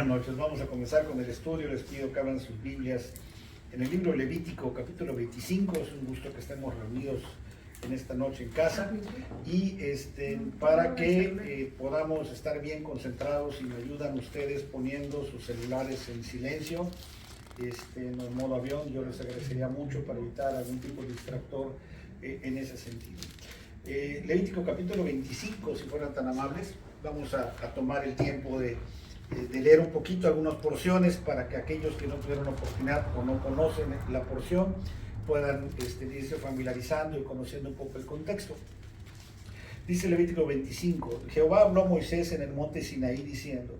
Buenas noches. Vamos a comenzar con el estudio. Les pido que abran sus Biblias en el libro Levítico, capítulo 25. Es un gusto que estemos reunidos en esta noche en casa y para que podamos estar bien concentrados, y me ayudan ustedes poniendo sus celulares en silencio, en modo avión. Yo les agradecería mucho para evitar algún tipo de distractor en ese sentido. Levítico capítulo 25, si fueran tan amables. Vamos a tomar el tiempo de leer un poquito algunas porciones para que aquellos que no tuvieron oportunidad o no conocen la porción puedan irse familiarizando y conociendo un poco el contexto. Dice Levítico 25: Jehová habló a Moisés en el monte Sinaí diciendo: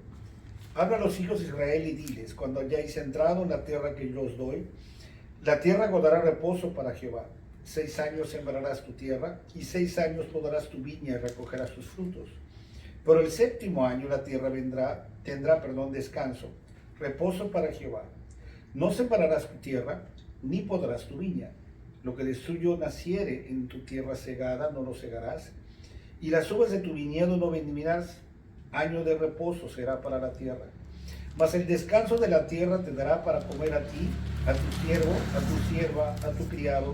habla a los hijos de Israel y diles, cuando hayáis entrado en la tierra que yo os doy, la tierra guardará reposo para Jehová. 6 años sembrarás tu tierra, y 6 años podarás tu viña y recogerás sus frutos. Pero el 7º año la tierra tendrá descanso, reposo para Jehová. No sembrarás tu tierra, ni podarás tu viña. Lo que de suyo naciere en tu tierra segada, no lo segarás, y las uvas de tu viñedo no vendimiarás. Año de reposo será para la tierra. Mas el descanso de la tierra te dará para comer a ti, a tu siervo, a tu sierva, a tu criado,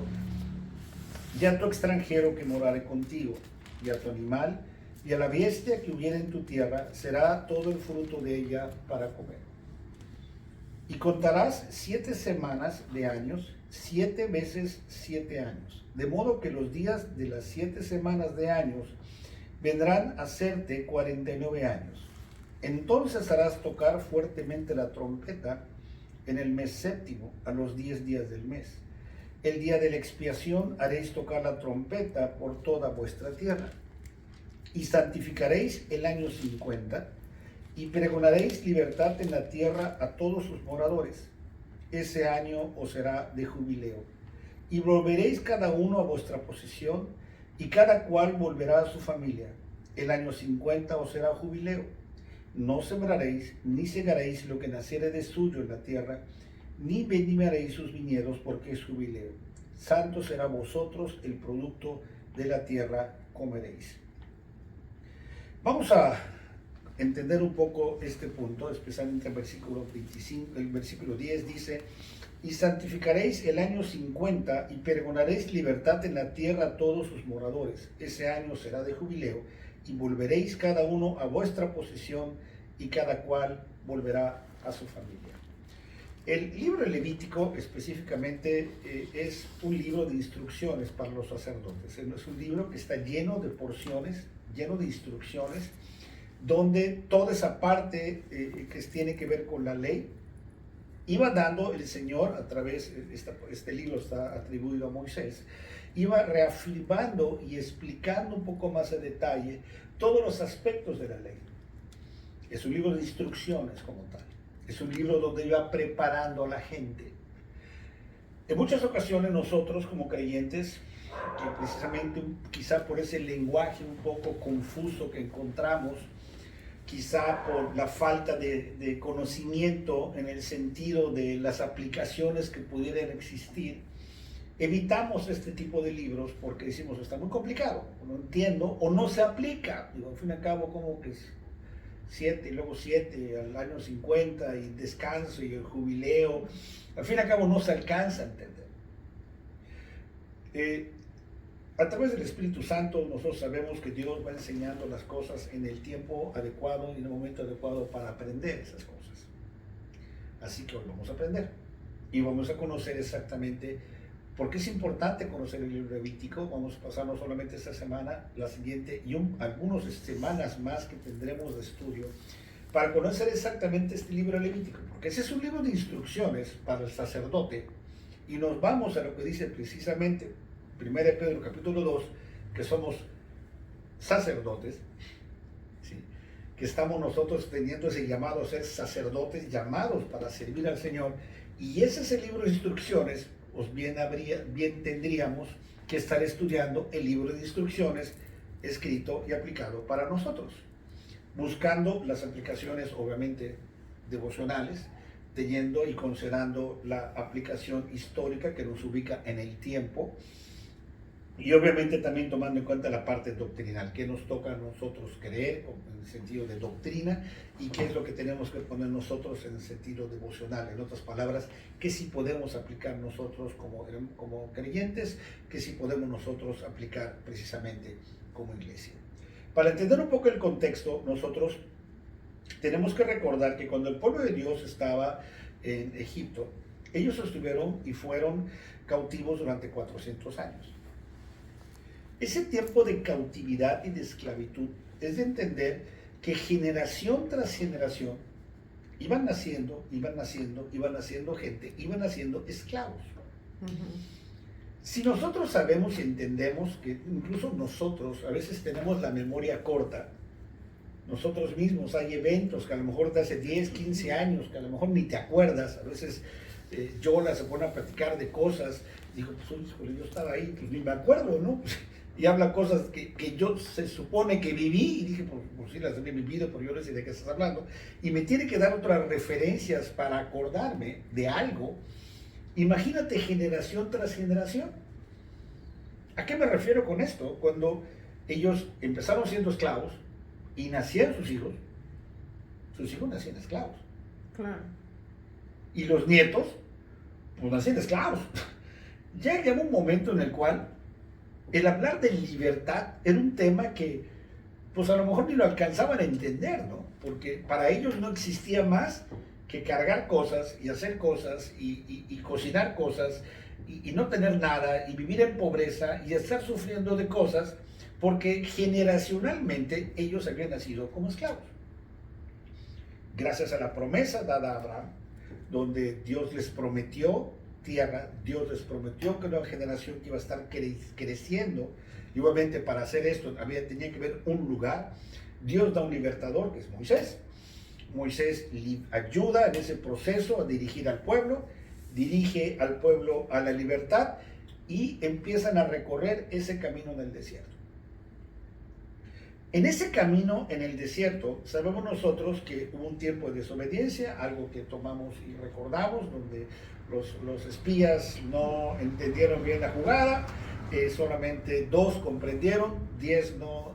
y a tu extranjero que morare contigo, y a tu animal, y a la bestia que hubiere en tu tierra, será todo el fruto de ella para comer. Y contarás 7 semanas de años, 7 veces 7 años, de modo que los días de las 7 semanas de años vendrán a serte 49 años. Entonces harás tocar fuertemente la trompeta en el mes 7º, a los 10 días del mes. El día de la expiación haréis tocar la trompeta por toda vuestra tierra. Y santificaréis el año 50, y pregonaréis libertad en la tierra a todos sus moradores. Ese año os será de jubileo. Y volveréis cada uno a vuestra posesión, y cada cual volverá a su familia. El año 50 os será jubileo. No sembraréis, ni segaréis lo que naciere de suyo en la tierra, ni vendimiaréis sus viñedos, porque es jubileo. Santo será a vosotros el producto de la tierra, comeréis. Vamos a entender un poco este punto, especialmente el versículo 25, el versículo 10 dice: y santificaréis el año 50, y pregonaréis libertad en la tierra a todos sus moradores. Ese año será de jubileo, y volveréis cada uno a vuestra posesión, y cada cual volverá a su familia. El libro Levítico específicamente es un libro de instrucciones para los sacerdotes. Es un libro que está lleno de porciones, lleno de instrucciones, donde toda esa parte que tiene que ver con la ley iba dando el Señor a través, este libro está atribuido a Moisés, iba reafirmando y explicando un poco más a detalle todos los aspectos de la ley. Es un libro de instrucciones como tal. Es un libro donde iba preparando a la gente. En muchas ocasiones nosotros como creyentes, que precisamente quizá por ese lenguaje un poco confuso que encontramos, quizá por la falta de conocimiento en el sentido de las aplicaciones que pudieran existir, evitamos este tipo de libros porque decimos: está muy complicado, no entiendo o no se aplica. Digo, al fin y al cabo, como que es 7 y luego 7 al año 50 y descanso y el jubileo, al fin y al cabo no se alcanza a entender. A través del Espíritu Santo nosotros sabemos que Dios va enseñando las cosas en el tiempo adecuado y en el momento adecuado para aprender esas cosas. Así que hoy vamos a aprender y vamos a conocer exactamente por qué es importante conocer el libro Levítico. Vamos a pasar no solamente esta semana, la siguiente y algunas semanas más que tendremos de estudio para conocer exactamente este libro Levítico, porque ese es un libro de instrucciones para el sacerdote. Y nos vamos a lo que dice precisamente 1 Pedro capítulo 2, que somos sacerdotes, ¿sí? Que estamos nosotros teniendo ese llamado a ser sacerdotes, llamados para servir al Señor. Y ese es el libro de instrucciones. Pues bien tendríamos que estar estudiando el libro de instrucciones escrito y aplicado para nosotros, buscando las aplicaciones obviamente devocionales, teniendo y considerando la aplicación histórica que nos ubica en el tiempo, Y obviamente también tomando en cuenta la parte doctrinal, qué nos toca a nosotros creer en el sentido de doctrina y qué es lo que tenemos que poner nosotros en el sentido devocional. En otras palabras, qué sí podemos aplicar nosotros como creyentes, qué sí podemos nosotros aplicar precisamente como iglesia. Para entender un poco el contexto, nosotros tenemos que recordar que cuando el pueblo de Dios estaba en Egipto, ellos estuvieron y fueron cautivos durante 400 años. Ese tiempo de cautividad y de esclavitud es de entender que generación tras generación iban naciendo gente, iban naciendo esclavos. Si nosotros sabemos y entendemos que incluso nosotros a veces tenemos la memoria corta, nosotros mismos hay eventos que a lo mejor de hace 10, 15 años, que a lo mejor ni te acuerdas, a veces Yola se pone a platicar de cosas, digo, pues yo estaba ahí, pues ni me acuerdo, ¿no? Y habla cosas que yo se supone que viví, y dije, pues sí las he vivido, pero yo no sé de qué estás hablando, y me tiene que dar otras referencias para acordarme de algo. Imagínate generación tras generación. ¿A qué me refiero con esto? Cuando ellos empezaron siendo esclavos y nacieron sus hijos nacían esclavos. Claro. Y los nietos, pues nacían esclavos. Ya llegó un momento en el cual el hablar de libertad era un tema que, pues a lo mejor ni lo alcanzaban a entender, ¿no? Porque para ellos no existía más que cargar cosas y hacer cosas y cocinar cosas y no tener nada y vivir en pobreza y estar sufriendo de cosas porque generacionalmente ellos habían nacido como esclavos. Gracias a la promesa dada a Abraham, donde Dios les prometió tierra, Dios les prometió que una generación que iba a estar creciendo, y obviamente para hacer esto tenía que haber un lugar. Dios da un libertador, que es Moisés. Moisés ayuda en ese proceso a dirigir al pueblo, dirige al pueblo a la libertad y empiezan a recorrer ese camino en el desierto. En ese camino en el desierto, sabemos nosotros que hubo un tiempo de desobediencia, algo que tomamos y recordamos, donde los espías no entendieron bien la jugada, solamente 2 comprendieron, 10 no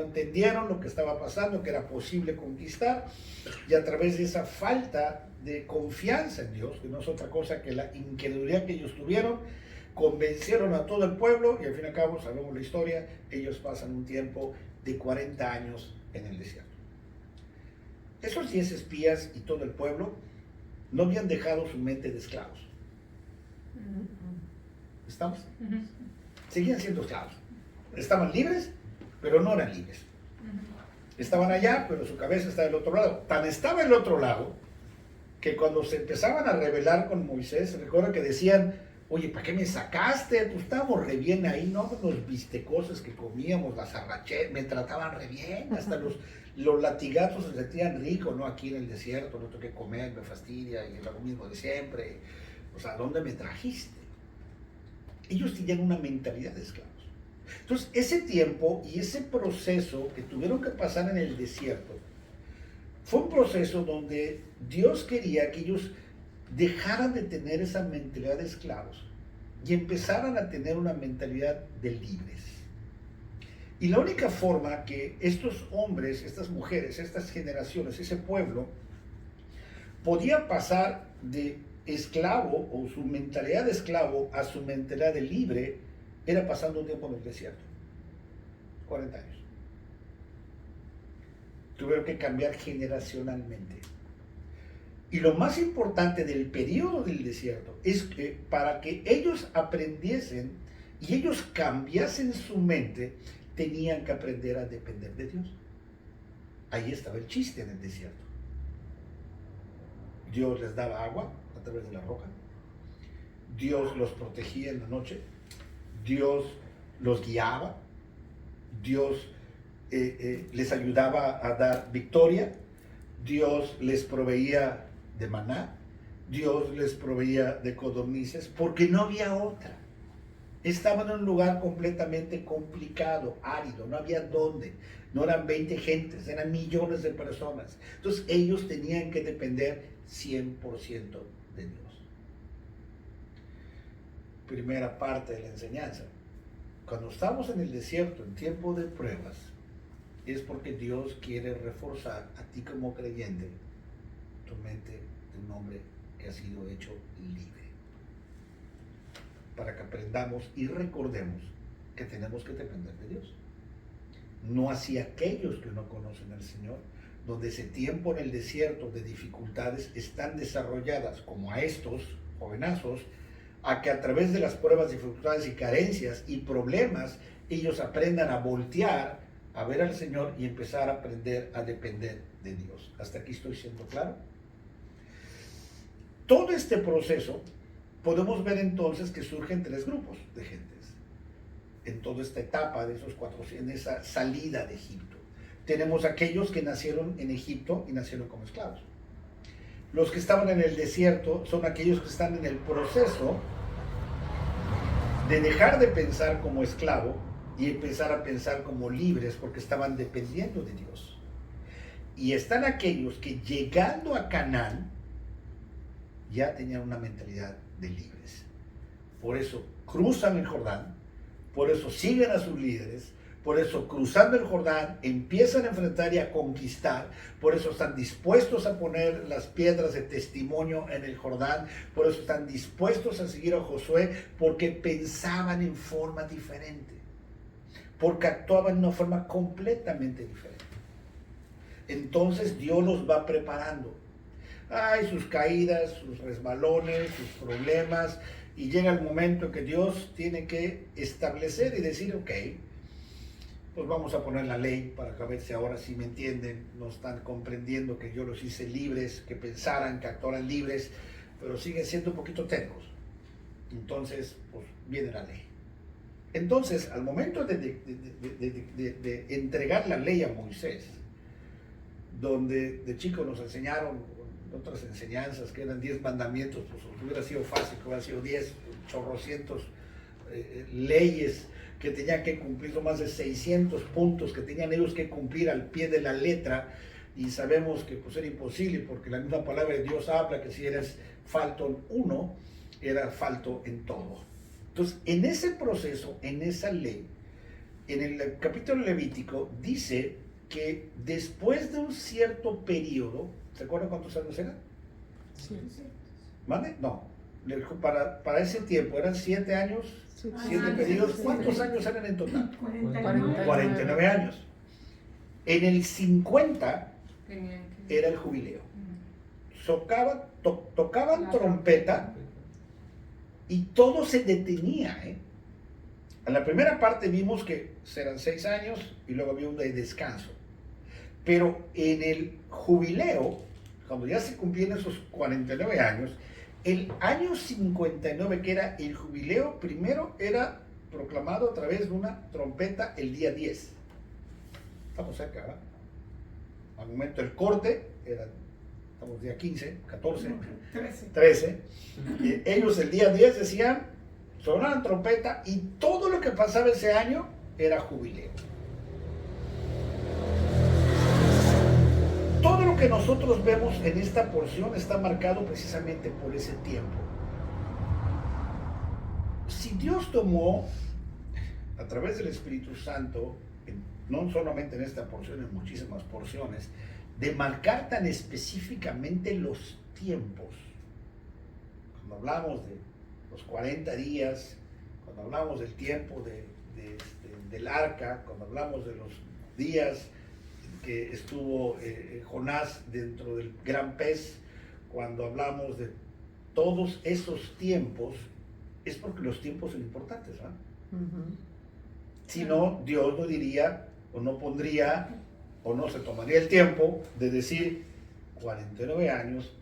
entendieron lo que estaba pasando, que era posible conquistar, y a través de esa falta de confianza en Dios, que no es otra cosa que la incredulidad que ellos tuvieron, convencieron a todo el pueblo y al fin y al cabo, sabemos la historia, ellos pasan un tiempo de 40 años en el desierto. Esos 10 espías y todo el pueblo no habían dejado su mente de esclavos. ¿Estamos? Seguían siendo esclavos. Estaban libres, pero no eran libres. Estaban allá, pero su cabeza estaba del otro lado. Tan estaba el otro lado que cuando se empezaban a rebelar con Moisés, recuerda que decían, oye, ¿para qué me sacaste? Pues estábamos re bien ahí, ¿no? Los bistecoses que comíamos, las arraché, me trataban re bien, hasta los latigazos se sentían ricos, ¿no? Aquí en el desierto, no tengo que comer, me fastidia, y es lo mismo de siempre. O sea, ¿dónde me trajiste? Ellos tenían una mentalidad de esclavos. Entonces, ese tiempo y ese proceso que tuvieron que pasar en el desierto, fue un proceso donde Dios quería que ellos dejaran de tener esa mentalidad de esclavos y empezaran a tener una mentalidad de libres. Y la única forma que estos hombres, estas mujeres, estas generaciones, ese pueblo, podía pasar de esclavo o su mentalidad de esclavo a su mentalidad de libre, era pasando un tiempo en el desierto. 40 años. Tuvieron que cambiar generacionalmente. Y lo más importante del periodo del desierto es que para que ellos aprendiesen y ellos cambiasen su mente, tenían que aprender a depender de Dios. Ahí estaba el chiste en el desierto. Dios les daba agua a través de la roca. Dios los protegía en la noche. Dios los guiaba. Dios les ayudaba a dar victoria. Dios les proveía de maná, Dios les proveía de codornices, porque no había otra. Estaban en un lugar completamente complicado, árido, no había dónde. No eran 20 gentes, eran millones de personas. Entonces ellos tenían que depender 100% de Dios. Primera parte de la enseñanza. cuando estamos en el desierto, en tiempo de pruebas, es porque Dios quiere reforzar a ti como creyente tu mente de un hombre que ha sido hecho libre, para que aprendamos y recordemos que tenemos que depender de Dios. No así aquellos que no conocen al Señor, donde ese tiempo en el desierto de dificultades están desarrolladas como a estos jovenazos, a que a través de las pruebas, dificultades y carencias y problemas, ellos aprendan a voltear, a ver al Señor y empezar a aprender a depender de Dios. ¿Hasta aquí estoy siendo claro? Todo este proceso podemos ver entonces que surgen tres grupos de gentes en toda esta etapa de esos 400, en esa salida de Egipto. Tenemos aquellos que nacieron en Egipto y nacieron como esclavos. Los que estaban en el desierto son aquellos que están en el proceso de dejar de pensar como esclavo y empezar a pensar como libres porque estaban dependiendo de Dios. Y están aquellos que llegando a Canaán ya tenían una mentalidad de libres. Por eso cruzan el Jordán, por eso siguen a sus líderes, por eso cruzando el Jordán empiezan a enfrentar y a conquistar, por eso están dispuestos a poner las piedras de testimonio en el Jordán, por eso están dispuestos a seguir a Josué, porque pensaban en forma diferente, porque actuaban de una forma completamente diferente. Entonces Dios los va preparando. Hay sus caídas, sus resbalones, sus problemas, y llega el momento que Dios tiene que establecer y decir, ok, pues vamos a poner la ley para que a ver si ahora sí me entienden, no están comprendiendo que yo los hice libres, que pensaran, que actuaran libres, pero siguen siendo un poquito tercos. Entonces, pues viene la ley. Entonces, al momento de entregar la ley a Moisés, donde de chicos nos enseñaron otras enseñanzas que eran 10 mandamientos, pues hubiera sido fácil, que hubiera sido 10, chorrocientos leyes que tenían que cumplir, son más de 600 puntos que tenían ellos que cumplir al pie de la letra, y sabemos que pues era imposible, porque la misma palabra de Dios habla que si eres falto en uno, era falto en todo. Entonces, en ese proceso, en esa ley, en el capítulo Levítico, dice que después de un cierto periodo, ¿se acuerdan cuántos años eran? Sí. ¿Vale? No. Para ese tiempo eran 7 años, 7 periodos. ¿Cuántos años eran en total? 49 años. En el 50 era el jubileo. Tocaban trompeta y todo se detenía. En la primera parte vimos que eran 6 años y luego había un de descanso. Pero en el jubileo, cuando ya se cumplían esos 49 años, el año 59, que era el jubileo, primero era proclamado a través de una trompeta el día 10. Estamos cerca, ¿verdad? Al momento del corte, estamos día 15, 14, 13. Ellos el día 10 decían, sonaban trompeta y todo lo que pasaba ese año era jubileo. Todo lo que nosotros vemos en esta porción está marcado precisamente por ese tiempo. Si Dios tomó, a través del Espíritu Santo, no solamente en esta porción, en muchísimas porciones, de marcar tan específicamente los tiempos, cuando hablamos de los 40 días, cuando hablamos del tiempo del arca, cuando hablamos de los días que estuvo Jonás dentro del gran pez, cuando hablamos de todos esos tiempos, es porque los tiempos son importantes, ¿verdad? Si no, Dios no diría, o no pondría, o no se tomaría el tiempo de decir 49 años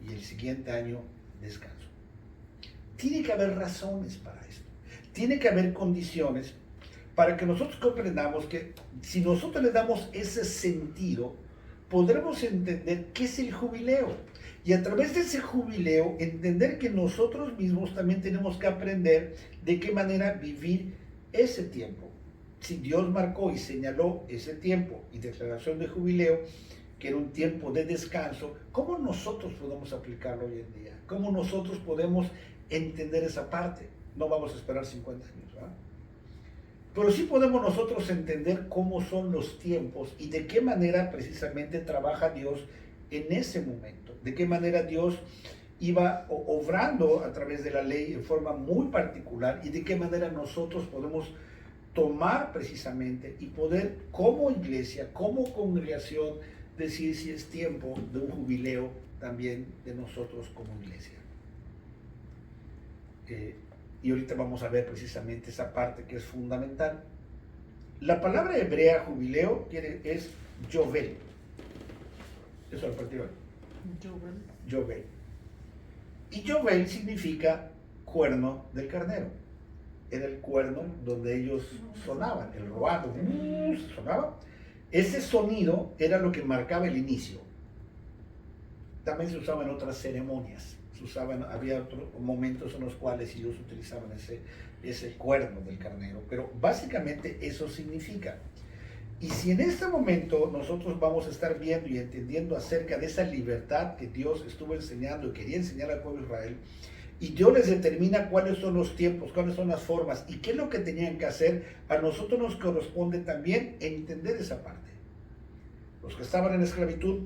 y el siguiente año descanso. Tiene que haber razones para esto, tiene que haber condiciones para que nosotros comprendamos que si nosotros le damos ese sentido, podremos entender qué es el jubileo. Y a través de ese jubileo, entender que nosotros mismos también tenemos que aprender de qué manera vivir ese tiempo. Si Dios marcó y señaló ese tiempo y declaración de jubileo, que era un tiempo de descanso, ¿cómo nosotros podemos aplicarlo hoy en día? ¿Cómo nosotros podemos entender esa parte? No vamos a esperar 50 años, ¿verdad? pero sí podemos nosotros entender cómo son los tiempos y de qué manera precisamente trabaja Dios en ese momento, de qué manera Dios iba obrando a través de la ley en forma muy particular y de qué manera nosotros podemos tomar precisamente y poder como iglesia, como congregación, decir si es tiempo de un jubileo también de nosotros como iglesia. Y ahorita vamos a ver precisamente esa parte que es fundamental. La palabra hebrea jubileo es yovel. Eso lo partió. Yovel. Y yovel significa cuerno del carnero. Era el cuerno donde ellos sonaban, el roado, sonaba. Ese sonido era lo que marcaba el inicio. También se usaba en otras ceremonias. Había otros momentos en los cuales ellos utilizaban ese cuerno del carnero. Pero básicamente eso significa. Y si en este momento nosotros vamos a estar viendo y entendiendo acerca de esa libertad que Dios estuvo enseñando y quería enseñar al pueblo de Israel, y Dios les determina cuáles son los tiempos, cuáles son las formas y qué es lo que tenían que hacer, a nosotros nos corresponde también entender esa parte. Los que estaban en esclavitud,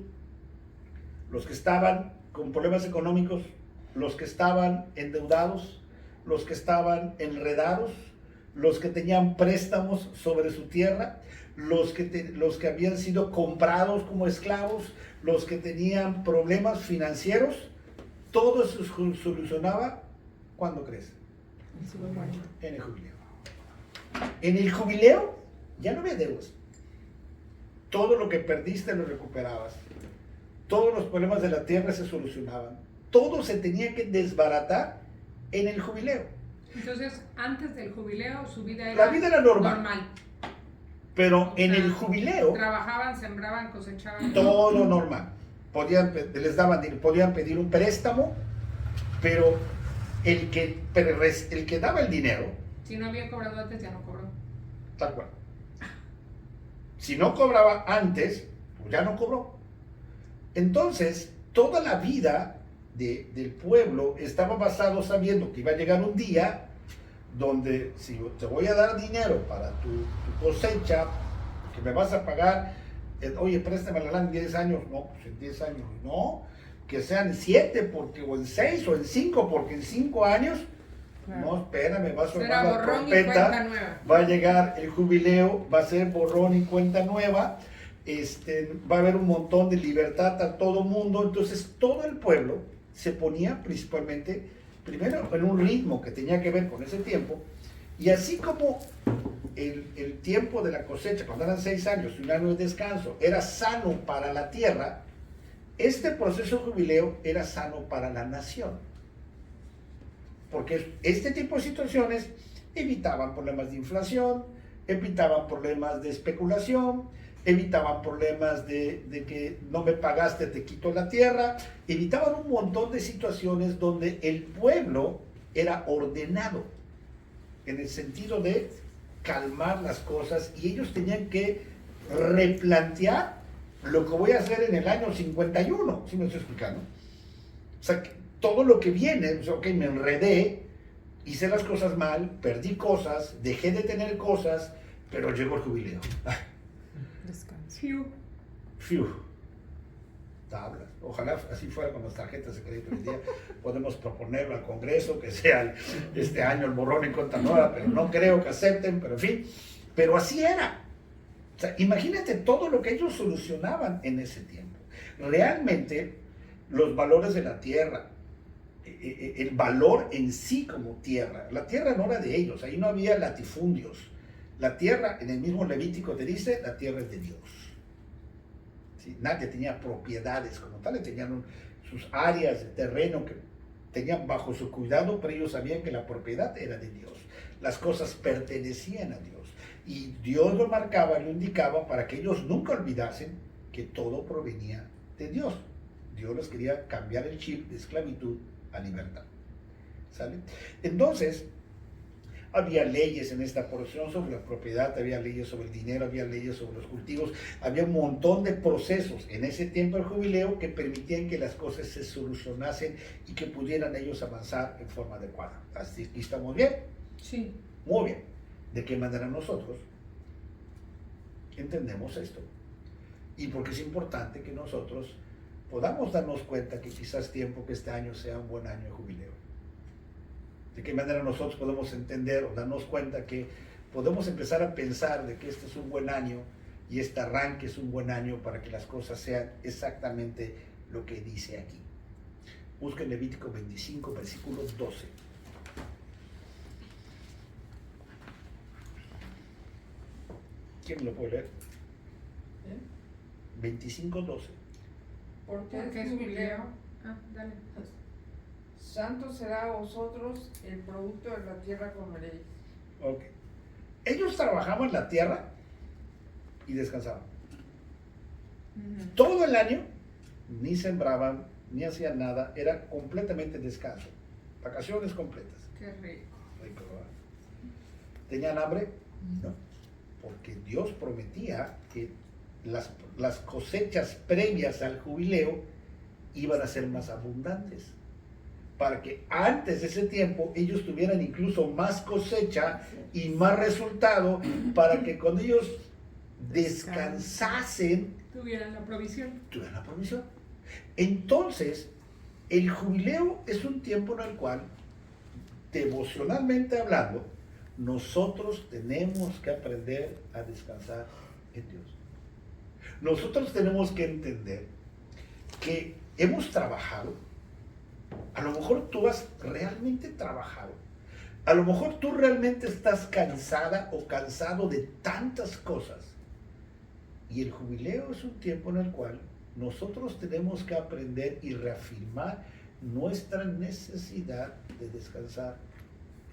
los que estaban con problemas económicos, los que estaban endeudados, los que estaban enredados, los que tenían préstamos sobre su tierra, los que habían sido comprados como esclavos, los que tenían problemas financieros, todo eso se solucionaba, ¿cuándo crees? En el jubileo. En el jubileo ya no había deudas. Todo lo que perdiste lo recuperabas. Todos los problemas de la tierra se solucionaban. Todo se tenía que desbaratar en el jubileo. Entonces, antes del jubileo, su vida era, la vida era normal. Pero en el jubileo... Trabajaban, sembraban, cosechaban. Todo normal. Podían pedir un préstamo, pero el que daba el dinero... Si no había cobrado antes, ya no cobró. Tal cual. Si no cobraba antes, pues ya no cobró. Entonces, toda la vida del pueblo estaba basado sabiendo que iba a llegar un día donde si te voy a dar dinero para tu cosecha, que me vas a pagar, oye, préstame la lana en 10 años, no, pues en 10 años, no, que sean 7 o en 6 o en 5, porque en 5 años, claro. No, espérame, va a sonar la trompeta, va a llegar el jubileo, va a ser borrón y cuenta nueva, va a haber un montón de libertad a todo mundo, entonces todo el pueblo se ponía principalmente, primero en un ritmo que tenía que ver con ese tiempo, y así como el tiempo de la cosecha, cuando eran 6 años y un año de descanso, era sano para la tierra, este proceso de jubileo era sano para la nación. Porque este tipo de situaciones evitaban problemas de inflación, evitaban problemas de especulación, evitaban problemas de que no me pagaste, te quito la tierra, evitaban un montón de situaciones donde el pueblo era ordenado, en el sentido de calmar las cosas, y ellos tenían que replantear lo que voy a hacer en el año 51, ¿sí me estoy explicando? O sea, todo lo que viene, o sea, ok, me enredé, hice las cosas mal, perdí cosas, dejé de tener cosas, pero llegó el jubileo. Fiu. Fiu. Tablas. Ojalá así fuera con las tarjetas de crédito hoy día. Podemos proponerlo al Congreso que sea este año el borrón y cuenta nueva, pero no creo que acepten, pero en fin. Pero así era. O sea, imagínate todo lo que ellos solucionaban en ese tiempo. Realmente, los valores de la tierra, el valor en sí como tierra. La tierra no era de ellos, ahí no había latifundios. La tierra, en el mismo Levítico te dice, la tierra es de Dios. ¿Sí? Nadie tenía propiedades como tal, tenían sus áreas de terreno que tenían bajo su cuidado, pero ellos sabían que la propiedad era de Dios. Las cosas pertenecían a Dios. Y Dios lo marcaba, lo indicaba para que ellos nunca olvidasen que todo provenía de Dios. Dios les quería cambiar el chip de esclavitud a libertad. ¿Sale? Entonces, había leyes en esta porción sobre la propiedad, había leyes sobre el dinero, había leyes sobre los cultivos, había un montón de procesos en ese tiempo del jubileo que permitían que las cosas se solucionasen y que pudieran ellos avanzar en forma adecuada. Así que estamos bien. Sí. Muy bien. ¿De qué manera nosotros entendemos esto? Y porque es importante que nosotros podamos darnos cuenta que quizás tiempo que este año sea un buen año de jubileo. De qué manera nosotros podemos entender o darnos cuenta que podemos empezar a pensar de que este es un buen año y este arranque es un buen año para que las cosas sean exactamente lo que dice aquí. Busquen Levítico 25, versículo 12. ¿Quién lo puede leer? 25, 12. Porque es jubileo. Ah, dale. Santo será a vosotros el producto de la tierra comeréis. Ok. Ellos trabajaban la tierra y descansaban. Todo el año ni sembraban, ni hacían nada, era completamente descanso. Vacaciones completas. Qué rico. Rico, ¿verdad? ¿Tenían hambre? No. Porque Dios prometía que las cosechas previas al jubileo iban a ser más abundantes. Para que antes de ese tiempo ellos tuvieran incluso más cosecha y más resultado, para que cuando ellos descansasen, Tuvieran la provisión. tuvieran la provisión. Entonces, el jubileo es un tiempo en el cual, devocionalmente hablando, nosotros tenemos que aprender a descansar en Dios. Nosotros tenemos que entender que hemos trabajado. A lo mejor tú has realmente trabajado. A lo mejor tú realmente estás cansada o cansado de tantas cosas. Y el jubileo es un tiempo en el cual nosotros tenemos que aprender y reafirmar nuestra necesidad de descansar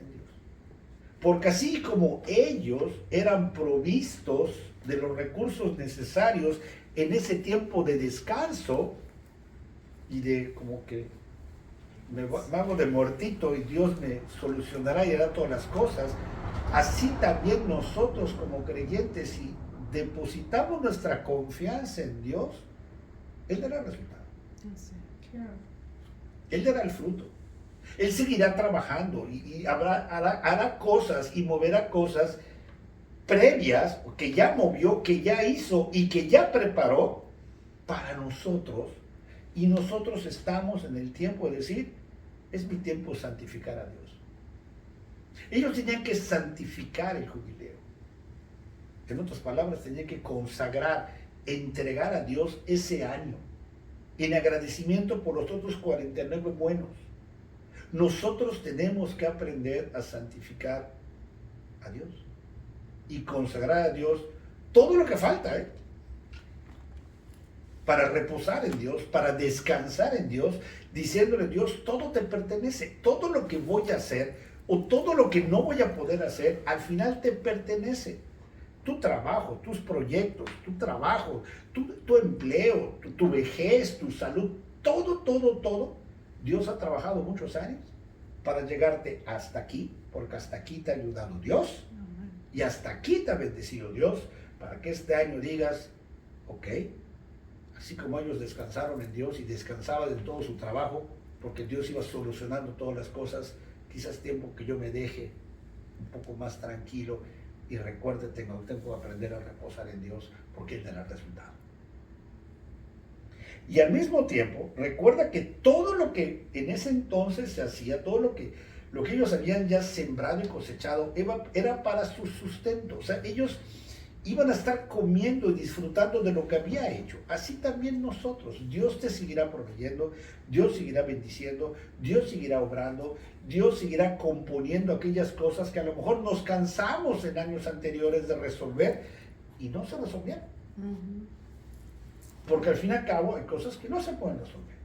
en Dios. Porque así como ellos eran provistos de los recursos necesarios en ese tiempo de descanso y de como que me hago de muertito y Dios me solucionará y hará todas las cosas, así también nosotros como creyentes, si depositamos nuestra confianza en Dios, Él dará el resultado. Él dará el fruto. Él seguirá trabajando y hará cosas y moverá cosas previas que ya movió, que ya hizo y que ya preparó para nosotros. Y nosotros estamos en el tiempo de decir, es mi tiempo de santificar a Dios. Ellos tenían que santificar el jubileo. En otras palabras, tenían que consagrar, entregar a Dios ese año, en agradecimiento por los otros 49 buenos. Nosotros tenemos que aprender a santificar a Dios y consagrar a Dios todo lo que falta, para reposar en Dios, para descansar en Dios, diciéndole a Dios, todo te pertenece, todo lo que voy a hacer o todo lo que no voy a poder hacer, al final te pertenece. Tu trabajo, tus proyectos, tu trabajo, tu empleo, tu vejez, tu salud, todo, Dios ha trabajado muchos años para llegarte hasta aquí, porque hasta aquí te ha ayudado Dios y hasta aquí te ha bendecido Dios, para que este año digas, ok, así como ellos descansaron en Dios y descansaban en todo su trabajo, porque Dios iba solucionando todas las cosas, quizás tiempo que yo me deje un poco más tranquilo y recuerde, tengo que aprender a reposar en Dios, porque Él dará el resultado. Y al mismo tiempo, recuerda que todo lo que en ese entonces se hacía, todo lo que ellos habían ya sembrado y cosechado, era para su sustento. O sea, ellos iban a estar comiendo y disfrutando de lo que había hecho. Así también nosotros. Dios te seguirá proveyendo, Dios seguirá bendiciendo, Dios seguirá obrando, Dios seguirá componiendo aquellas cosas que a lo mejor nos cansamos en años anteriores de resolver y no se resolvieron. Porque al fin y al cabo hay cosas que no se pueden resolver.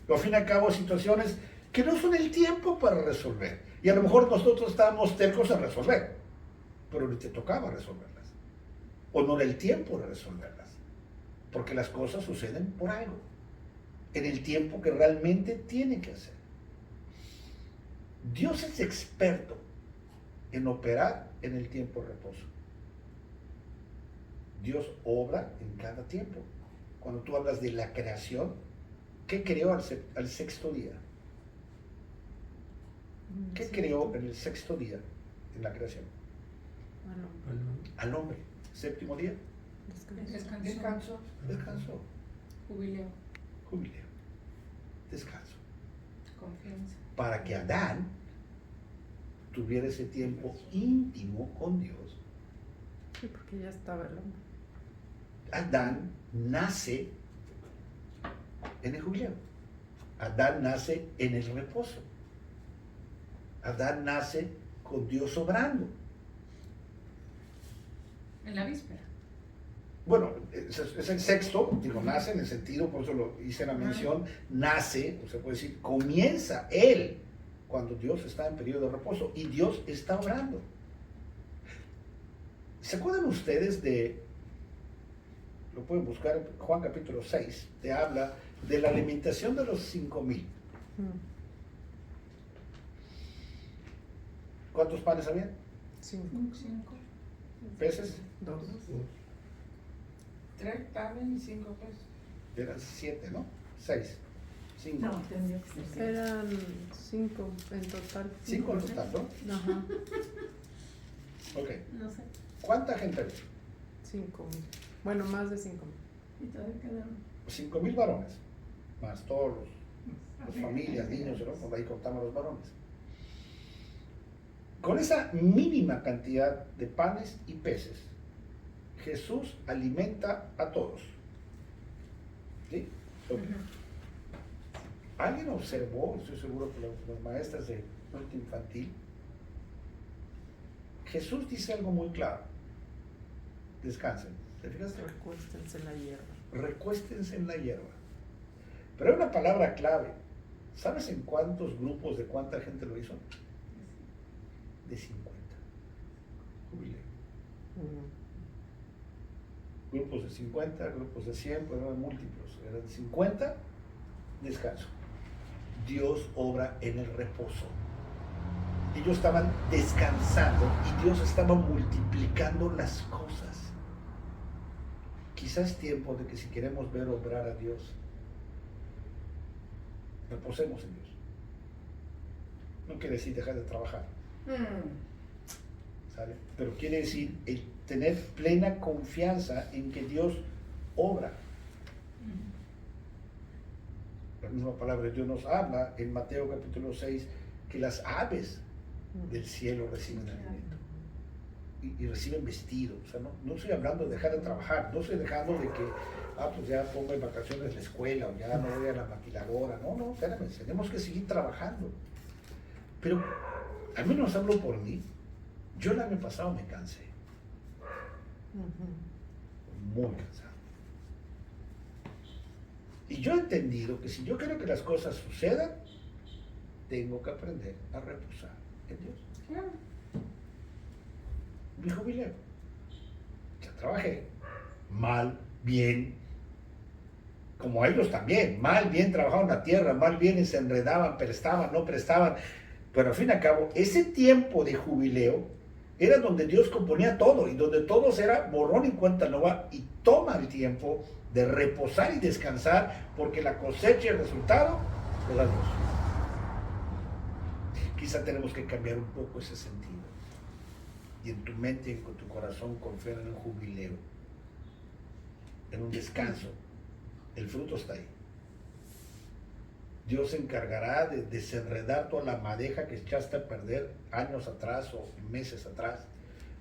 Al fin y al cabo hay situaciones que no son el tiempo para resolver. Y a lo mejor nosotros estábamos tercos en resolver, pero ni te tocaba resolverlas. O no era el tiempo de resolverlas. Porque las cosas suceden por algo. En el tiempo que realmente tiene que hacer. Dios es experto en operar en el tiempo de reposo. Dios obra en cada tiempo. Cuando tú hablas de la creación, ¿qué creó al sexto día? ¿Qué creó en el sexto día en la creación? al hombre. Séptimo día, Descanso. descansó. Jubileo. Jubileo, descanso. Confianza. Para que Adán tuviera ese tiempo íntimo con Dios. Sí, porque ya estaba el hombre. Adán nace en el jubileo. Adán nace en el reposo. Adán nace con Dios obrando. En la víspera. Bueno, es el sexto, digo, nace en el sentido, por eso lo hice la mención, nace, o se puede decir, comienza él cuando Dios está en periodo de reposo y Dios está obrando. ¿Se acuerdan ustedes de, lo pueden buscar en Juan capítulo 6, te habla de la alimentación de los 5,000? ¿Cuántos panes había? 5. 5. ¿Peces? 2. 3 panes y 5 pesos. Eran 7, ¿no? 6. 5. No, tendría que ser. Eran 5 en total. 5 en total, ¿no? Ajá. Ok. No sé. ¿Cuánta gente había? 5,000. Bueno, más de 5,000. Y todavía quedaron. 5,000 varones, más todos las familias, niños, ¿no? Por ahí contamos los varones. Con esa mínima cantidad de panes y peces, Jesús alimenta a todos. ¿Sí? Ok. ¿Alguien observó, estoy seguro que las maestras de culto infantil, Jesús dice algo muy claro: descansen. ¿Te fijaste? Recuéstense en la hierba. Recuéstense en la hierba. Pero hay una palabra clave. ¿Sabes en cuántos grupos de cuánta gente lo hizo? De 50. Jubileo. Grupos de 50, grupos de 100, pues eran múltiplos. Eran 50, descanso. Dios obra en el reposo. Ellos estaban descansando y Dios estaba multiplicando las cosas. Quizás es tiempo de que si queremos ver obrar a Dios, reposemos en Dios. No quiere decir dejar de trabajar, ¿sale? Pero quiere decir el tener plena confianza en que Dios obra. La misma palabra de Dios nos habla en Mateo capítulo 6 que las aves del cielo reciben alimento y reciben vestido. O sea, no estoy hablando de dejar de trabajar, no estoy dejando de que pues ya pongo en vacaciones la escuela o ya no voy a la maquiladora. No, espérame, tenemos que seguir trabajando. Pero al menos hablo por mí. Yo el año pasado me cansé, muy cansado. Y yo he entendido que si yo quiero que las cosas sucedan, tengo que aprender a reposar en Dios. Claro. Mi jubileo. Ya trabajé. Mal, bien. Como ellos también. Mal, bien trabajaban la tierra. Mal, bien se enredaban, prestaban, no prestaban. Pero al fin y al cabo, ese tiempo de jubileo era donde Dios componía todo y donde todo era borrón y cuenta nueva, y toma el tiempo de reposar y descansar, porque la cosecha y el resultado lo da Dios. Quizá tenemos que cambiar un poco ese sentido y en tu mente y con tu corazón confiar en un jubileo, en un descanso. El fruto está ahí. Dios se encargará de desenredar toda la madeja que echaste a perder años atrás o meses atrás.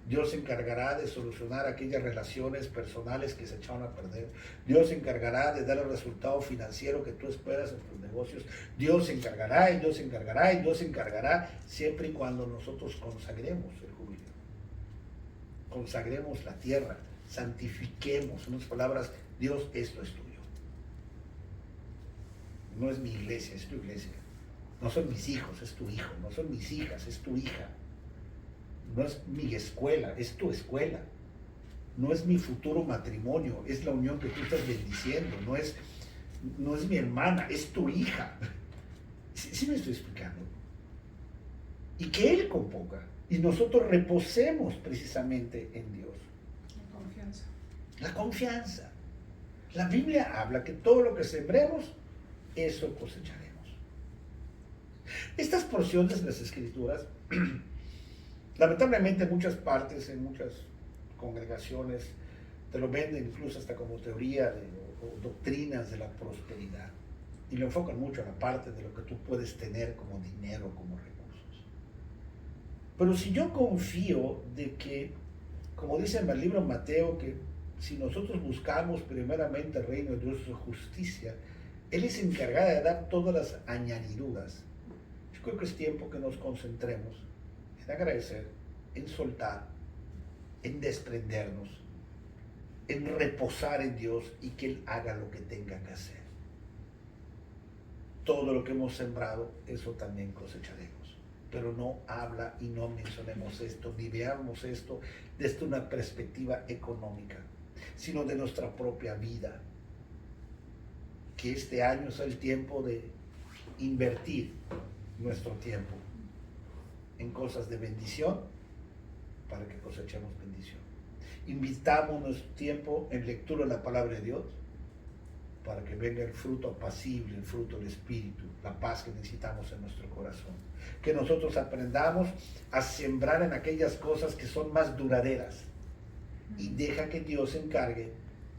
Dios se encargará de solucionar aquellas relaciones personales que se echaron a perder. Dios se encargará de dar el resultado financiero que tú esperas en tus negocios. Dios se encargará y Dios se encargará y Dios se encargará, siempre y cuando nosotros consagremos el jubileo. Consagremos la tierra, santifiquemos. En otras palabras, Dios, esto es tuyo. No es mi iglesia, es tu iglesia. No son mis hijos, es tu hijo. No son mis hijas, es tu hija. No es mi escuela, es tu escuela. No es mi futuro matrimonio, es la unión que tú estás bendiciendo. No es mi hermana, es tu hija. ¿Sí me estoy explicando? Y que Él componga y nosotros reposemos precisamente en Dios. La confianza. La confianza. La Biblia habla que todo lo que sembremos, eso cosecharemos. Estas porciones de las Escrituras Lamentablemente en muchas partes, en muchas congregaciones, te lo venden incluso hasta como teoría o doctrinas de la prosperidad. Y lo enfocan mucho en la parte de lo que tú puedes tener como dinero, como recursos. Pero si yo confío de que, como dice en el libro de Mateo, que si nosotros buscamos primeramente el reino de Dios y su justicia, Él es encargado de dar todas las añadiduras. Yo creo que es tiempo que nos concentremos en agradecer, en soltar, en desprendernos, en reposar en Dios y que Él haga lo que tenga que hacer. Todo lo que hemos sembrado, eso también cosecharemos. Pero no habla y no mencionemos esto, ni veamos esto desde una perspectiva económica, sino de nuestra propia vida. Que este año sea el tiempo de invertir nuestro tiempo en cosas de bendición para que cosechemos bendición. Invitamos nuestro tiempo en lectura de la palabra de Dios para que venga el fruto apacible, el fruto del Espíritu, la paz que necesitamos en nuestro corazón. Que nosotros aprendamos a sembrar en aquellas cosas que son más duraderas y deja que Dios se encargue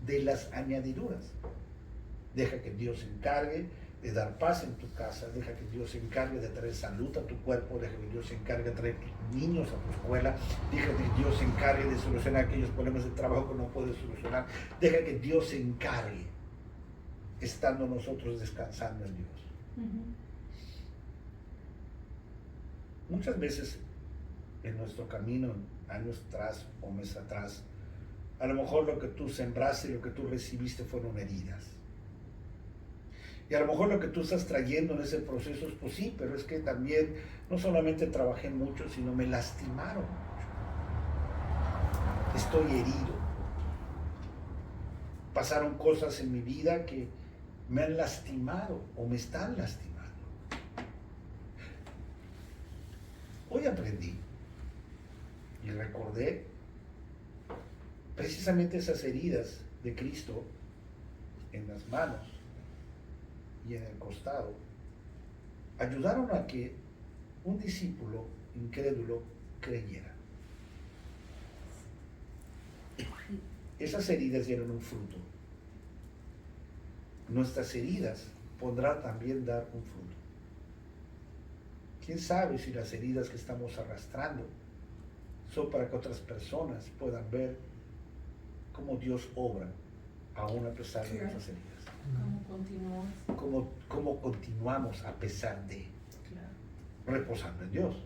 de las añadiduras. Deja que Dios se encargue de dar paz en tu casa, deja que Dios se encargue de traer salud a tu cuerpo, deja que Dios se encargue de traer niños a tu escuela, deja que Dios se encargue de solucionar aquellos problemas de trabajo que no puedes solucionar, deja que Dios se encargue, estando nosotros descansando en Dios. Muchas veces en nuestro camino, años atrás o meses atrás, a lo mejor lo que tú sembraste y lo que tú recibiste fueron heridas. Y a lo mejor lo que tú estás trayendo en ese proceso es, pues sí, pero es que también no solamente trabajé mucho, sino me lastimaron mucho. Estoy herido. Pasaron cosas en mi vida que me han lastimado o me están lastimando. Hoy aprendí y recordé precisamente esas heridas de Cristo en las manos y en el costado, ayudaron a que un discípulo incrédulo creyera. Esas heridas dieron un fruto. Nuestras heridas podrán también dar un fruto. ¿Quién sabe si las heridas que estamos arrastrando son para que otras personas puedan ver cómo Dios obra aún a pesar de nuestras heridas? ¿Cómo continuamos a pesar de? Reposando en Dios.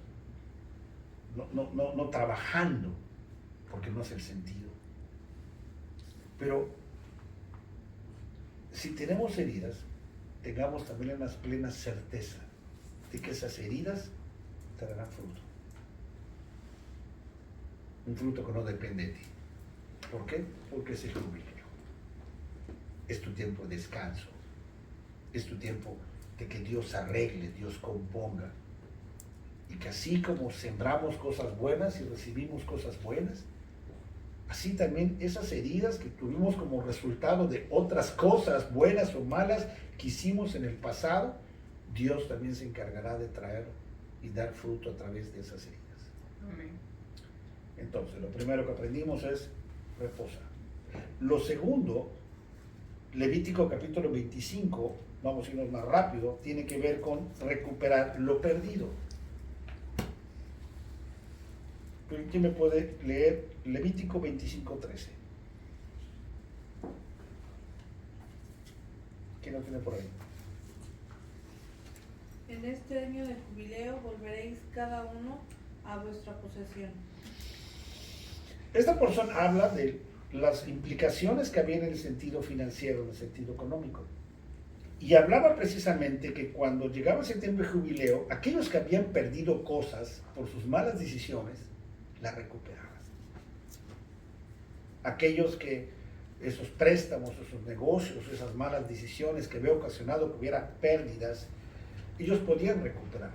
No trabajando, porque no es el sentido. Pero si tenemos heridas, tengamos también una plena certeza de que esas heridas traerán fruto. Un fruto que no depende de ti. ¿Por qué? Porque es el jubileo. Es tu tiempo de descanso. Es tu tiempo de que Dios arregle, Dios componga. Y que así como sembramos cosas buenas y recibimos cosas buenas, así también esas heridas que tuvimos como resultado de otras cosas buenas o malas que hicimos en el pasado, Dios también se encargará de traer y dar fruto a través de esas heridas. Amén. Entonces, lo primero que aprendimos es reposar. Lo segundo, Levítico capítulo 25, vamos a irnos más rápido, tiene que ver con recuperar lo perdido. ¿Quién me puede leer Levítico 25:13? ¿Quién lo tiene por ahí? En este año de jubileo volveréis cada uno a vuestra posesión. Esta porción habla de las implicaciones que había en el sentido financiero, en el sentido económico. Y hablaba precisamente que cuando llegaba ese tiempo de jubileo, aquellos que habían perdido cosas por sus malas decisiones, las recuperaban. Aquellos que esos préstamos, esos negocios, esas malas decisiones que había ocasionado que hubiera pérdidas, ellos podían recuperar.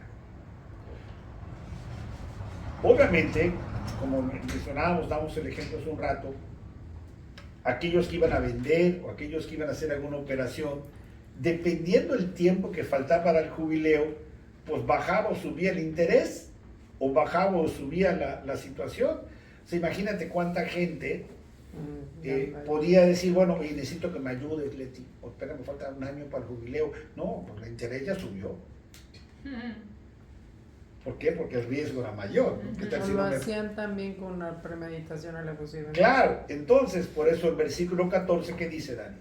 Obviamente, como mencionábamos, damos el ejemplo hace un rato, aquellos que iban a vender o aquellos que iban a hacer alguna operación, dependiendo el tiempo que faltaba para el jubileo, pues bajaba o subía el interés o bajaba o subía la situación. O sea, imagínate cuánta gente podía decir, bueno, y necesito que me ayudes, Leti, o espera, me falta un año para el jubileo. No, pues la interés ya subió. ¿Por qué? Porque el riesgo era mayor, ¿no? ¿Qué tal si Lo no me- hacían también con la premeditación abusiva. Claro, entonces, por eso el versículo 14, ¿qué dice, Dani?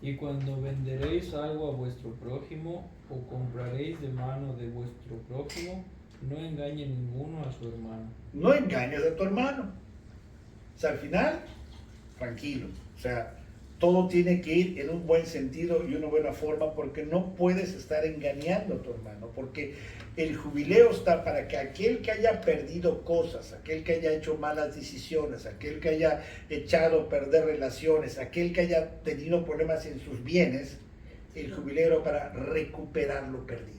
Y cuando venderéis algo a vuestro prójimo o compraréis de mano de vuestro prójimo, no engañe ninguno a su hermano. No engañes a tu hermano. O sea, al final, tranquilo. O sea, todo tiene que ir en un buen sentido y una buena forma, porque no puedes estar engañando a tu hermano, porque el jubileo está para que aquel que haya perdido cosas, aquel que haya hecho malas decisiones, aquel que haya echado a perder relaciones, aquel que haya tenido problemas en sus bienes, el jubileo era para recuperar lo perdido.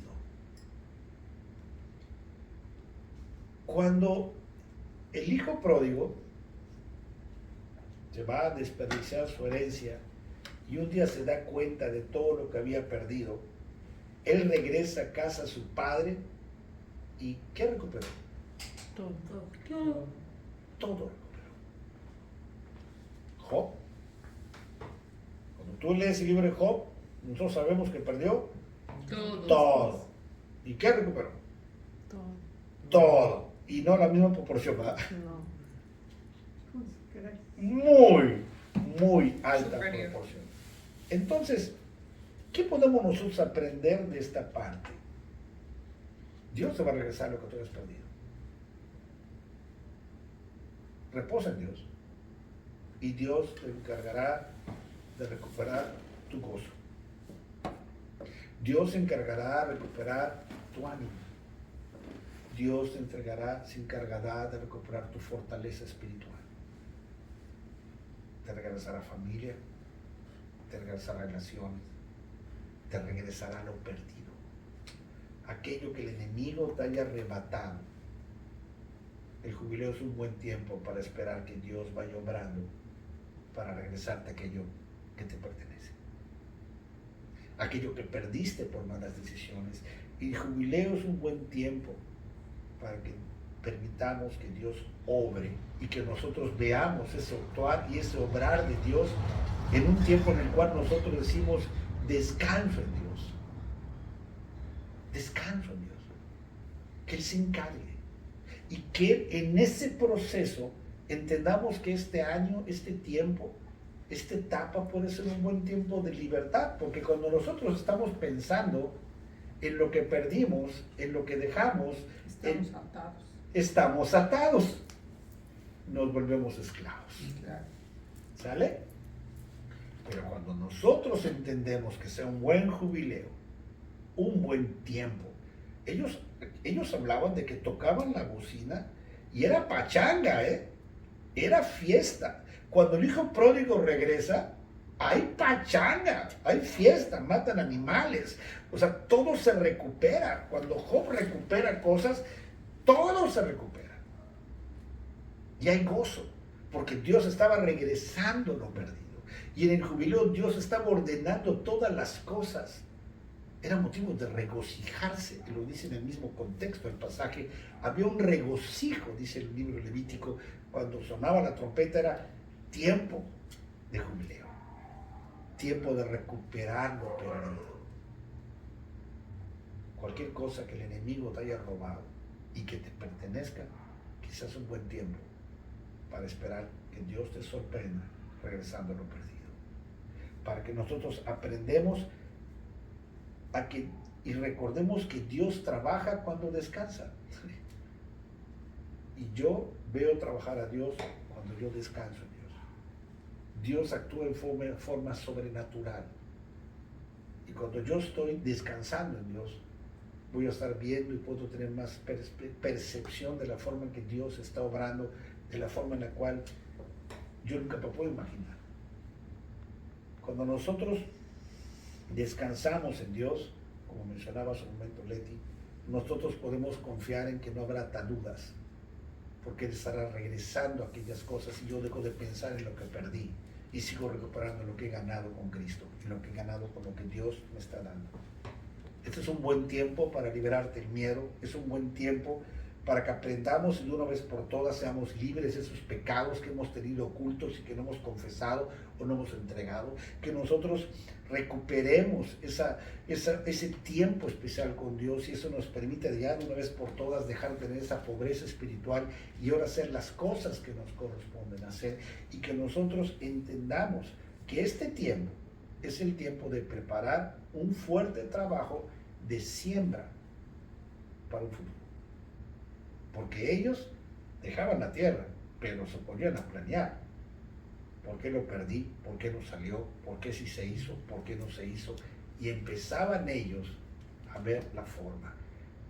Cuando el hijo pródigo se va a desperdiciar su herencia y un día se da cuenta de todo lo que había perdido, él regresa a casa a su padre y ¿qué recuperó? Todo. Todo recuperó. Job. Cuando tú lees el libro de Job, nosotros sabemos que perdió todo. ¿Y qué recuperó? Todo. Todo. Y no la misma proporción, ¿verdad? No. Muy, muy alta Superior. proporción. Entonces, ¿qué podemos nosotros aprender de esta parte? Dios te va a regresar lo que tú has perdido. Reposa en Dios. Y Dios te encargará de recuperar tu gozo. Dios se encargará de recuperar tu ánimo. Dios se encargará de recuperar tu fortaleza espiritual. Te regresará familia, te regresará relaciones, te regresará lo perdido. Aquello que el enemigo te haya arrebatado. El jubileo es un buen tiempo para esperar que Dios vaya obrando para regresarte aquello que te pertenece. Aquello que perdiste por malas decisiones. Y el jubileo es un buen tiempo para que permitamos que Dios obre y que nosotros veamos ese actuar y ese obrar de Dios en un tiempo en el cual nosotros decimos descanso en Dios. Descanso en Dios. Que Él se encargue. Y que en ese proceso entendamos que este año, este tiempo, esta etapa puede ser un buen tiempo de libertad, porque cuando nosotros estamos pensando en lo que perdimos, en lo que dejamos, Estamos atados. estamos atados, nos volvemos esclavos. ¿Sale? Pero cuando nosotros entendemos que sea un buen jubileo, un buen tiempo, ellos hablaban de que tocaban la bocina y era pachanga, era fiesta. Cuando el hijo pródigo regresa, hay pachanga, hay fiesta, matan animales, o sea, todo se recupera. Cuando Job recupera cosas, todo se recupera. Y hay gozo, porque Dios estaba regresando lo perdido. Y en el jubileo Dios estaba ordenando todas las cosas. Era motivo de regocijarse, que lo dice en el mismo contexto del pasaje. Había un regocijo, dice el libro Levítico, cuando sonaba la trompeta, era tiempo de jubileo, tiempo de recuperar lo perdido. Cualquier cosa que el enemigo te haya robado y que te pertenezca, quizás un buen tiempo para esperar que Dios te sorprenda regresando a lo perdido. Para que nosotros aprendemos y recordemos que Dios trabaja cuando descansa. Y yo veo trabajar a Dios cuando yo descanso en Dios. Dios actúa en forma sobrenatural. Y cuando yo estoy descansando en Dios, voy a estar viendo y puedo tener más percepción de la forma en que Dios está obrando, de la forma en la cual yo nunca me puedo imaginar. Cuando nosotros descansamos en Dios, como mencionaba hace un momento Leti, nosotros podemos confiar en que no habrá ataduras, porque Él estará regresando a aquellas cosas y yo dejo de pensar en lo que perdí y sigo recuperando lo que he ganado con Cristo y lo que he ganado con lo que Dios me está dando. Este es un buen tiempo para liberarte el miedo, es un buen tiempo para que aprendamos y de una vez por todas seamos libres de esos pecados que hemos tenido ocultos y que no hemos confesado o no hemos entregado, que nosotros recuperemos ese tiempo especial con Dios y eso nos permite ya de una vez por todas dejar de tener esa pobreza espiritual y ahora hacer las cosas que nos corresponden hacer y que nosotros entendamos que este tiempo es el tiempo de preparar un fuerte trabajo de siembra para un futuro. Porque ellos dejaban la tierra, pero se ponían a planear. ¿Por qué lo perdí? ¿Por qué no salió? ¿Por qué sí se hizo? ¿Por qué no se hizo? Y empezaban ellos a ver la forma.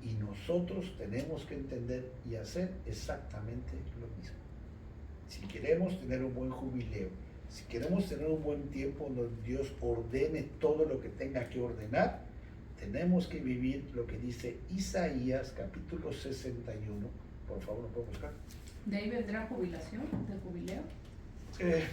Y nosotros tenemos que entender y hacer exactamente lo mismo. Si queremos tener un buen jubileo, si queremos tener un buen tiempo donde Dios ordene todo lo que tenga que ordenar, tenemos que vivir lo que dice Isaías capítulo 61. Por favor, ¿lo puedo buscar? ¿De ahí vendrá jubilación, de jubileo?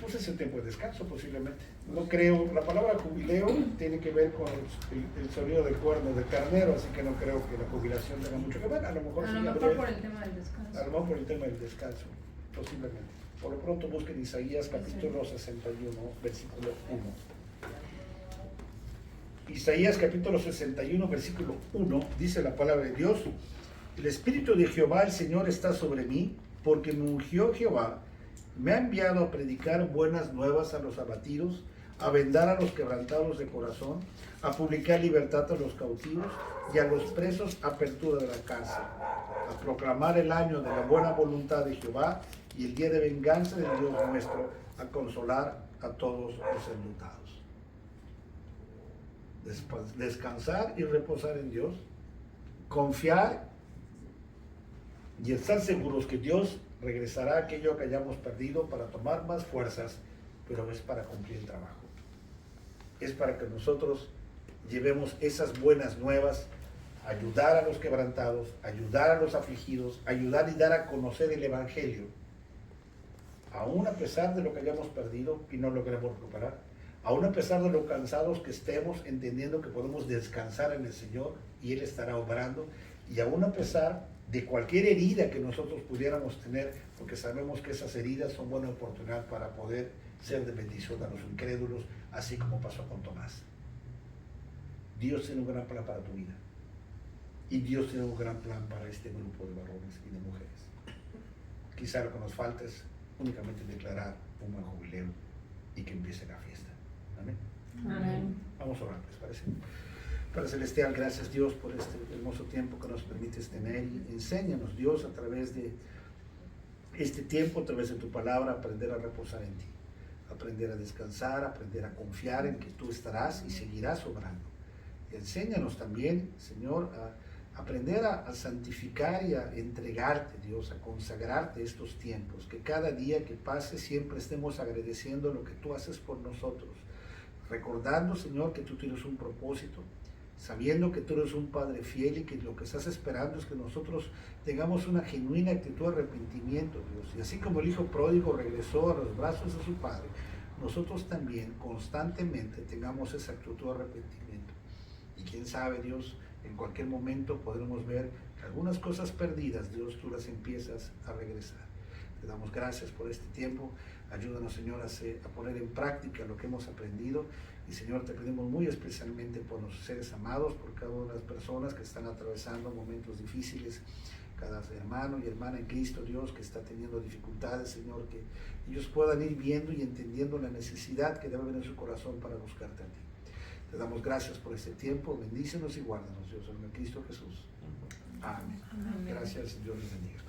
Pues es el tiempo de descanso posiblemente. No creo, la palabra jubileo tiene que ver con el sonido del cuerno de carnero, así que no creo que la jubilación tenga mucho que ver. A lo mejor A sí lo mejor habría- por el tema del descanso. a lo mejor por el tema del descanso, posiblemente. Por lo pronto busquen Isaías capítulo 61, versículo 1. Isaías capítulo 61, versículo 1, dice la palabra de Dios: el Espíritu de Jehová el Señor está sobre mí, porque me ungió Jehová, me ha enviado a predicar buenas nuevas a los abatidos, a vendar a los quebrantados de corazón, a publicar libertad a los cautivos y a los presos apertura de la cárcel, a proclamar el año de la buena voluntad de Jehová y el día de venganza del Dios nuestro, a consolar a todos los enlutados. Descansar y reposar en Dios, confiar y estar seguros que Dios regresará aquello que hayamos perdido para tomar más fuerzas, pero es para cumplir el trabajo. Es para que nosotros llevemos esas buenas nuevas, ayudar a los quebrantados, ayudar a los afligidos, ayudar y dar a conocer el Evangelio, aún a pesar de lo que hayamos perdido y no lo queremos recuperar, aún a pesar de lo cansados que estemos, entendiendo que podemos descansar en el Señor y Él estará obrando, y aún a pesar de cualquier herida que nosotros pudiéramos tener, porque sabemos que esas heridas son buena oportunidad para poder ser de bendición a los incrédulos, así como pasó con Tomás. Dios tiene un gran plan para tu vida, y Dios tiene un gran plan para este grupo de varones y de mujeres. Quizá lo que nos falta es únicamente declarar un buen jubileo y que empiece la fiesta. Amén. Amén. Vamos a orar, ¿les parece? Padre Celestial, gracias Dios por este hermoso tiempo que nos permites tener, y enséñanos Dios a través de este tiempo, a través de tu palabra, aprender a reposar en ti, aprender a descansar, aprender a confiar en que tú estarás y seguirás obrando. Y enséñanos también, Señor, a aprender a santificar y a entregarte, Dios, a consagrarte estos tiempos, que cada día que pase siempre estemos agradeciendo lo que tú haces por nosotros, recordando, Señor, que tú tienes un propósito, sabiendo que tú eres un Padre fiel y que lo que estás esperando es que nosotros tengamos una genuina actitud de arrepentimiento, Dios. Y así como el hijo pródigo regresó a los brazos de su Padre, nosotros también constantemente tengamos esa actitud de arrepentimiento. Y quién sabe, Dios, en cualquier momento podremos ver que algunas cosas perdidas, Dios, tú las empiezas a regresar. Te damos gracias por este tiempo. Ayúdanos, Señor, a poner en práctica lo que hemos aprendido. Y, Señor, te pedimos muy especialmente por nuestros seres amados, por cada una de las personas que están atravesando momentos difíciles, cada hermano y hermana en Cristo, Dios, que está teniendo dificultades, Señor, que ellos puedan ir viendo y entendiendo la necesidad que debe haber en su corazón para buscarte a ti. Te damos gracias por este tiempo. Bendícenos y guárdanos, Dios, en Cristo Jesús. Amén. Amén. Gracias, Dios les bendiga.